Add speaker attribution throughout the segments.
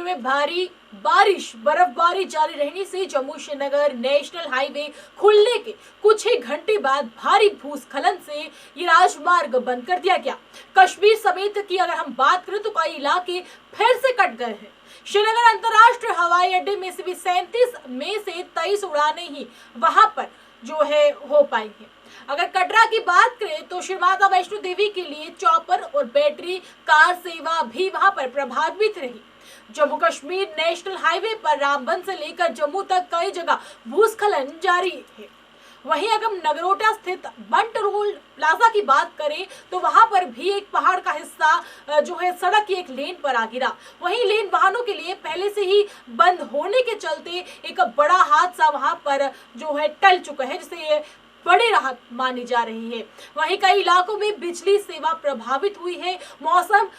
Speaker 1: कश्मीर में भारी बारिश बर्फबारी जारी रहने से जम्मू श्रीनगर नेशनल हाईवे खुलने के कुछ ही घंटे बाद भारी भूस्खलन से ये राजमार्ग बंद कर दिया गया। कश्मीर समेत की अगर हम बात करें तो कई इलाके फिर से कट गए हैं। श्रीनगर अंतर्राष्ट्रीय हवाई अड्डे में से भी 37 में से 23 उड़ानें ही वहां पर जो है हो पाई हैं। अगर कटरा की बात करें तो श्री माता वैष्णो देवी के लिए चॉपर और बैटरी कार सेवा भी वहां पर प्रभावित रही। जम्मू कश्मीर नेशनल हाईवे पर रामबन से लेकर जम्मू तक कई जगह भूस्खलन जारी है। वहीं अगर हम नगरोटा स्थित बन टोल प्लाजा की बात करें तो वहां पर भी एक पहाड़ का हिस्सा जो है सड़क की एक लेन पर आ गिरा। वहीं लेन वाहनों के लिए पहले से ही बंद होने के चलते एक बड़ा हादसा वहां पर जो है टल चुका है, जिससे ये बड़ी राहत मानी जा रही है। वहीं कई इलाकों में बिजली सेवा प्रभावित हुई है। मौसम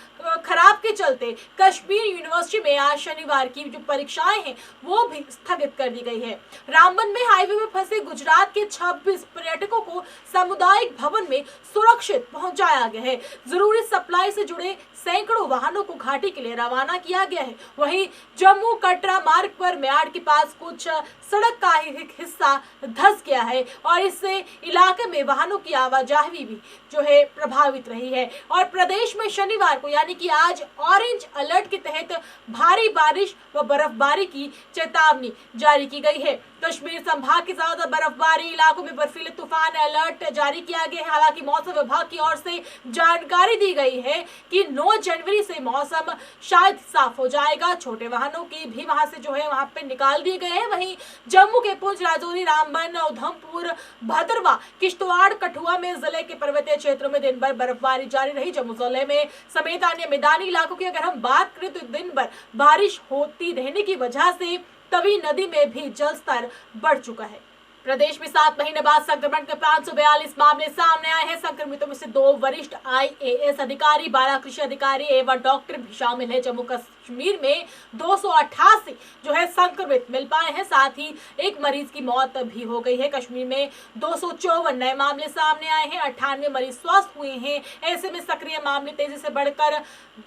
Speaker 1: खराब के चलते कश्मीर यूनिवर्सिटी में आज शनिवार की जो परीक्षाएं हैं वो भी स्थगित कर दी गई है। रामबन में हाईवे में फंसे गुजरात के 26 पर्यटकों को सामुदायिक भवन में सुरक्षित पहुंचाया गया है। जरूरी सप्लाई से जुड़े सैकड़ों वाहनों को घाटी के लिए रवाना किया गया है। वहीं जम्मू कटरा मार्ग पर म्याड़ के पास कुछ सड़क का एक हिस्सा धंस गया है और इससे इलाके में वाहनों की आवाजाही भी जो है प्रभावित रही है। और प्रदेश में शनिवार को यानी कि आज ऑरेंज अलर्ट के तहत भारी बारिश व बर्फबारी की चेतावनी जारी की गई है। कश्मीर संभाग के ज्यादा बर्फबारी इलाकों में बर्फीले तूफान अलर्ट जारी किया गया है। हालांकि मौसम विभाग की ओर से जानकारी दी गई है कि 9 जनवरी से मौसम शायद साफ हो जाएगा। छोटे वाहनों की भी वहां से जो है वहां पे निकाल दिए गए हैं। वहीं जम्मू के पुंछ, राजौरी, रामबन, उधमपुर, भद्रवा, किश्तवाड़, कठुआ में जिले के पर्वतीय क्षेत्रों में दिन भर बर्फबारी जारी रही। जम्मू जिले में समेत अन्य मैदानी इलाकों की अगर हम बात करें तो दिन भर बारिश होती रहने की वजह से तवी नदी में भी जलस्तर बढ़ चुका है। प्रदेश में 7 महीने बाद संक्रमण के 542 मामले सामने आए हैं। संक्रमितों में से 2 वरिष्ठ IAS अधिकारी, 12 कृषि अधिकारी एवं डॉक्टर भी शामिल है। जम्मू कश्मीर में 288 जो है संक्रमित मिल पाए हैं। साथ ही एक मरीज की मौत भी हो गई है। कश्मीर में 254 नए मामले सामने आए हैं। 98 मरीज स्वस्थ हुए हैं। ऐसे में सक्रिय मामले तेजी से बढ़कर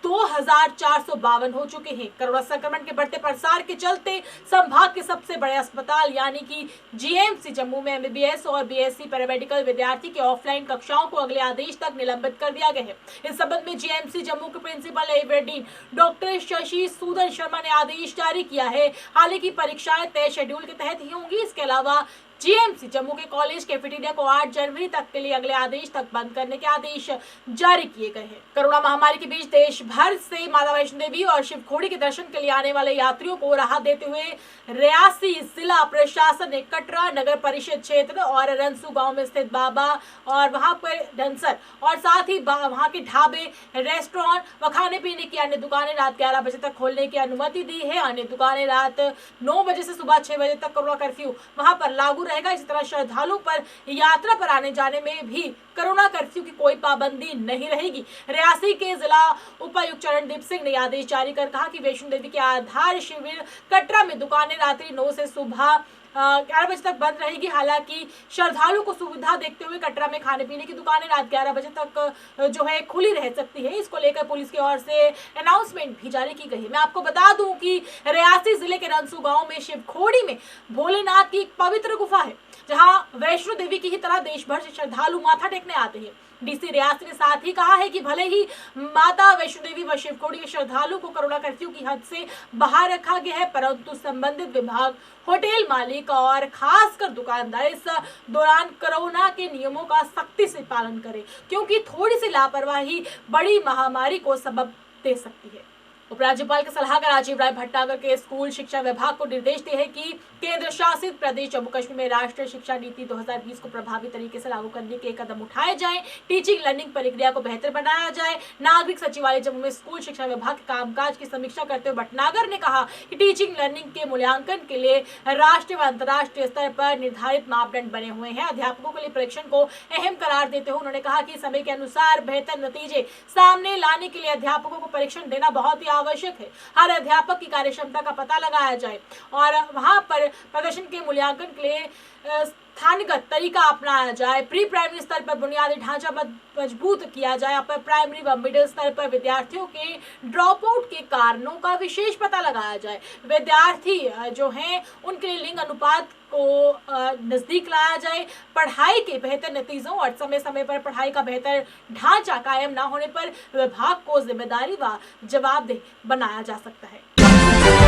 Speaker 1: 2452 हो चुके हैं। कोरोना संक्रमण के बढ़ते प्रसार के चलते संभाग के सबसे बड़े अस्पताल यानी कि GMC जम्मू में MBBS और BSc पैरामेडिकल विद्यार्थी के ऑफलाइन कक्षाओं को अगले आदेश तक निलंबित कर दिया गया है। इस संबंध में GMC जम्मू के प्रिंसिपल एवरेडीन डॉक्टर शशि सूदन शर्मा ने आदेश जारी किया है। हालांकि परीक्षाएं तय शेड्यूल के तहत ही होंगी। इसके अलावा GMC जम्मू के कॉलेज कैफेटेरिया को 8 जनवरी तक के लिए अगले आदेश तक बंद करने के आदेश जारी किए गए हैं। कोरोना महामारी के बीच देश भर से माता वैष्णो देवी और शिवखोड़ी के दर्शन के लिए आने वाले यात्रियों को राहत देते हुए रियासी जिला प्रशासन ने कटरा नगर परिषद क्षेत्र और रंसू गांव में स्थित बाबा और वहां पर डंसर और साथ ही वहां के ढाबे, रेस्टोरेंट व खाने पीने की अन्य दुकानें रात 11 बजे तक खोलने की अनुमति दी है। अन्य दुकानें रात 9 बजे से सुबह 6 बजे तक कोरोना कर्फ्यू वहां पर लागू रहेगा। इसी तरह श्रद्धालुओं पर यात्रा पर आने जाने में भी कोरोना कर्फ्यू की कोई पाबंदी नहीं रहेगी। रियासी के जिला उपायुक्त चरणदीप सिंह ने आदेश जारी कर कहा कि वैष्णो देवी के आधार शिविर कटरा में दुकानें रात्रि 9 से सुबह 11 बजे तक बंद रहेगी। हालांकि श्रद्धालु को सुविधा देखते हुए कटरा में खाने पीने की दुकानें रात 11 बजे तक जो है खुली रह सकती है। इसको लेकर पुलिस की ओर से अनाउंसमेंट भी जारी की गई है। मैं आपको बता दूं कि रियासी जिले के रंसू गांव में शिवखोड़ी में भोलेनाथ की एक पवित्र गुफा है, जहां वैष्णो देवी की ही तरह देश भर से श्रद्धालु माथा टेकने आते हैं। DC रियासी ने साथ ही कहा है कि भले ही माता वैष्णो देवी व शिवखोड़ी के श्रद्धालु को कोरोना कर्फ्यू की हद से बाहर रखा गया है, परंतु संबंधित विभाग, होटल मालिक और खासकर दुकानदार इस दौरान कोरोना के नियमों का सख्ती से पालन करें, क्योंकि थोड़ी सी लापरवाही बड़ी महामारी को सबब दे सकती है। उपराज्यपाल के सलाहकार राजीव राय भट्टागर के स्कूल शिक्षा विभाग को निर्देश दिए हैं कि केंद्र शासित प्रदेश जम्मू कश्मीर में राष्ट्रीय शिक्षा नीति 2020 को प्रभावी तरीके से लागू करने के कदम उठाए जाएं। टीचिंग लर्निंग प्रक्रिया को बेहतर बनाया जाए। नागरिक सचिवालय जम्मू में स्कूल शिक्षा विभाग के कामकाज की समीक्षा करते हुए भट्टागर ने कहा कि टीचिंग लर्निंग के मूल्यांकन के लिए राष्ट्रीय व अंतर्राष्ट्रीय स्तर पर निर्धारित मापदंड बने हुए हैं। अध्यापकों के लिए परीक्षण को अहम करार देते हुए उन्होंने कहा कि समय के अनुसार बेहतर नतीजे सामने लाने के लिए अध्यापकों को परीक्षण देना बहुत ही आवश्यक है। हर अध्यापक की कार्यक्षमता का पता लगाया जाए और वहां पर प्रदर्शन के मूल्यांकन के लिए स्थानीगत तरीका अपनाया जाए, प्री प्राइमरी स्तर पर बुनियादी ढांचा मजबूत किया जाए, अपर प्राइमरी व मिडिल स्तर पर विद्यार्थियों के ड्रॉप आउट के कारणों का विशेष पता लगाया जाए, विद्यार्थी जो हैं उनके लिए लिंग अनुपात को नजदीक लाया जाए, पढ़ाई के बेहतर नतीजों और समय समय पर पढ़ाई का बेहतर ढांचा कायम न होने पर विभाग को जिम्मेदारी व जवाबदेह बनाया जा सकता है।